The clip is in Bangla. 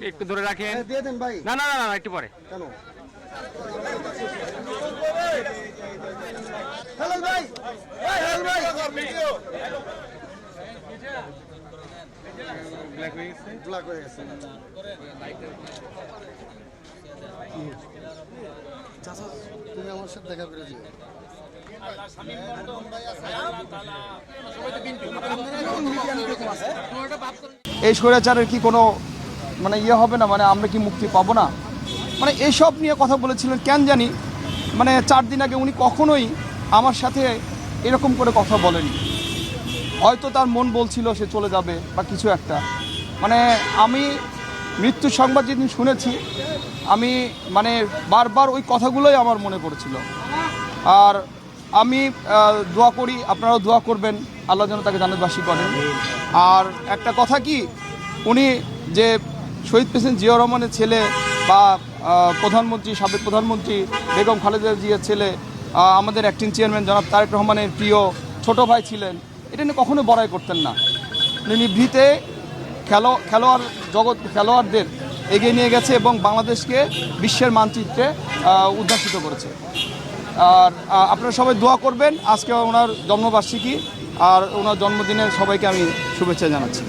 একটু ধরে রাখেন, দিয়ে দেন ভাই। না না না না একটু পরে। কেন হেলাল ভাই, হেলাল ভাই, ব্ল্যাক হয়ে গেছে। চাচা তুমি আমার সাথে দেখা করে দিও। এই স্বৈরাচারের কি কোনো মানে ইয়ে হবে না, মানে আমরা কি মুক্তি পাবো না, মানে এইসব নিয়ে কথা বলেছিলেন কেন জানি। মানে 4 দিন আগে উনি কখনোই আমার সাথে এরকম করে কথা বলেনি। হয়তো তার মন বলছিল সে চলে যাবে বা কিছু একটা। মানে আমি মৃত্যুর সংবাদ যেদিন শুনেছি আমি মানে বারবার ওই কথাগুলোই আমার মনে পড়েছিল। আর আমি দোয়া করি, আপনারাও দোয়া করবেন আল্লাহ যেন তাকে জান্নাতবাসী করেন। আর একটা কথা কি, উনি যে শহীদ প্রেসিডেন্ট জিয়াউর রহমানের ছেলে বা প্রধানমন্ত্রী, সাবেক প্রধানমন্ত্রী বেগম খালেদা জিয়ার ছেলে, আমাদের অ্যাক্টিং চেয়ারম্যান জনাব তারেক রহমানের প্রিয় ছোট ভাই ছিলেন, এটা নিয়ে কখনো বড়াই করতেন না। উনি নিভৃতে খেলোয়াড়দের এগিয়ে নিয়ে গেছে এবং বাংলাদেশকে বিশ্বের মানচিত্রে উদ্ভাসিত করেছে। আর আপনারা সবাই দোয়া করবেন। আজকে ওনার জন্মবার্ষিকী, আর ওনার জন্মদিনের সবাইকে আমি শুভেচ্ছা জানাচ্ছি।